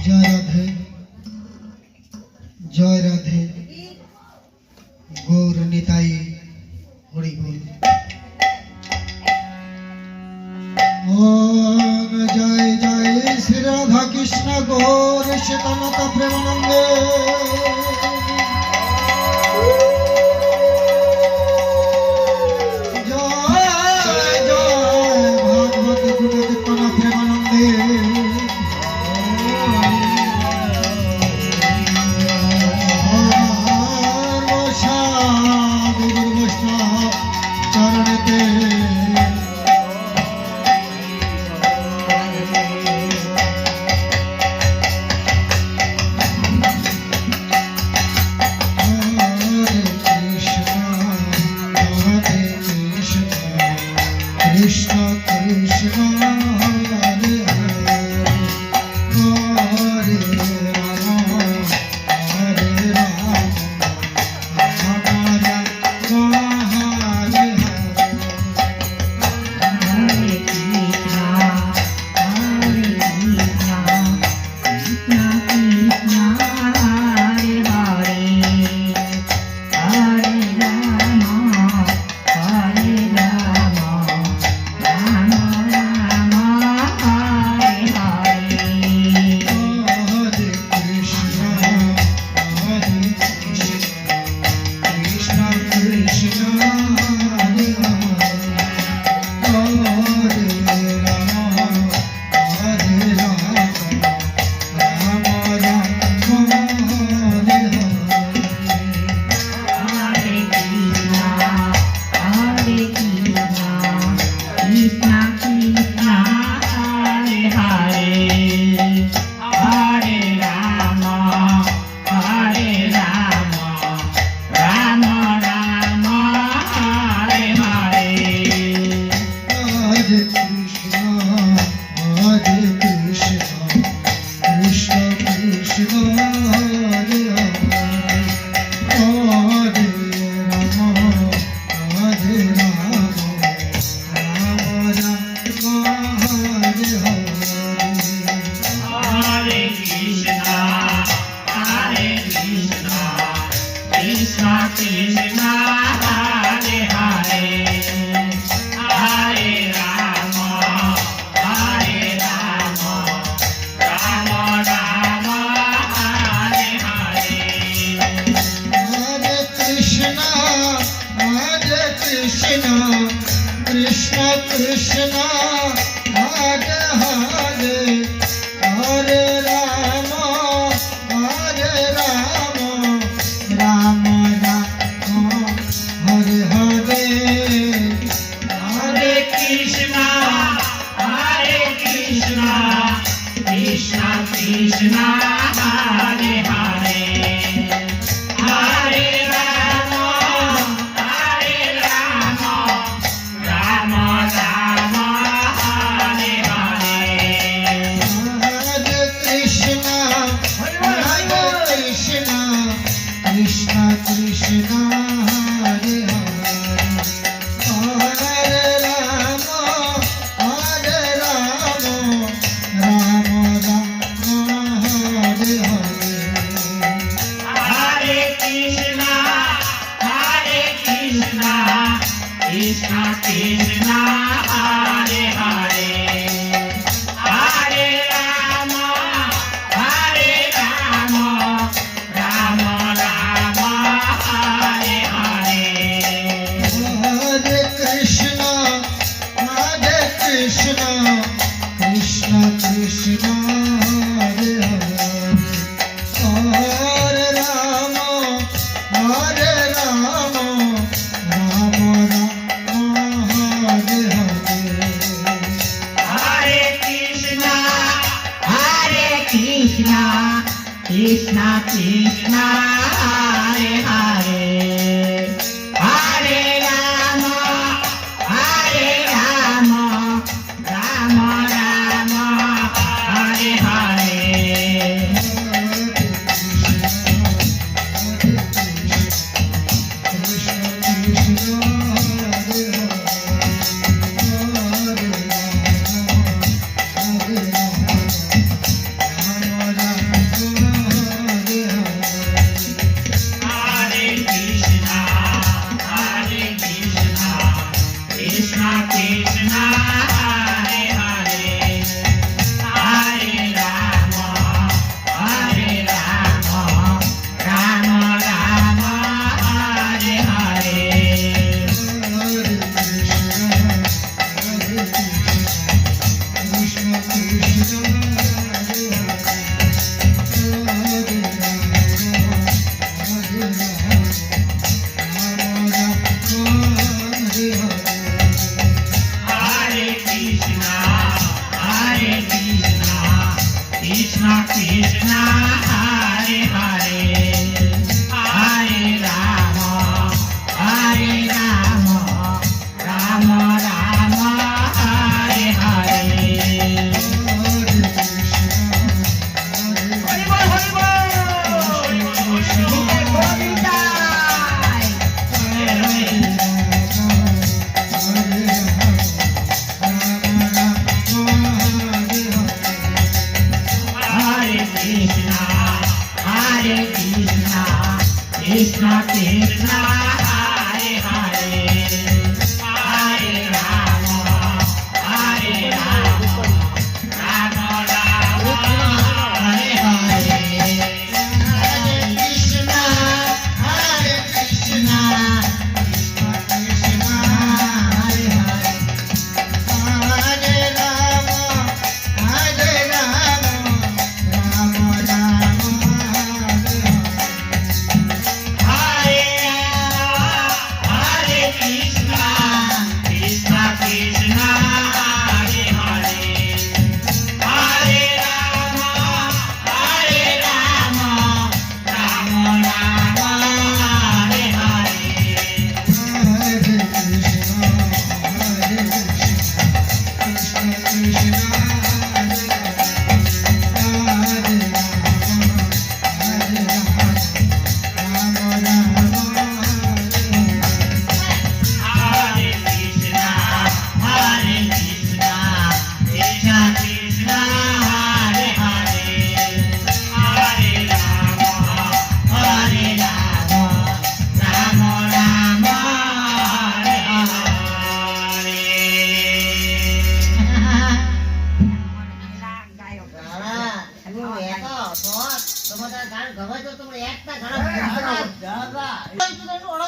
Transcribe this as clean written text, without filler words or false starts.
জয় রাধে জয় রাধে গৌর নিতাই হরি বল। ওম জয় জয় শ্রী রাধা কৃষ্ণ গৌর শ্বেতানন্দ প্রেমানন্দে। Krishna Krishna Hare Hare Hare Rama Hare Rama Rama Rama Hare Hare Hare Krishna Hare Krishna Krishna Krishna Hare Hare Hare Rama Hare Rama Krishna Krishna Hare Hare Hare Rama Hare Rama Rama Rama Hare Hare Hare Krishna Krishna Krishna Hare Hare Hare Rama Hare Rama Rama Rama Hare Hare Hare Krishna Krishna Krishna Hare Hare Hare Rama Hare Rama Rama Rama Hare Hare Hare Krishna Krishna Krishna Hare Hare Hare Rama Rama Rama Hare Hare Hare Krishna Krishna Krishna Hare Hare Hare Rama Hare Rama Rama Rama Hare Hare Hare Krishna Krishna Krishna Hare Hare Hare Rama Rama Rama Hare Hare Hare তোমাদের গান গাওয়াই তো তোমরা একটা গান গাওয়া দাদা এই তো ওরা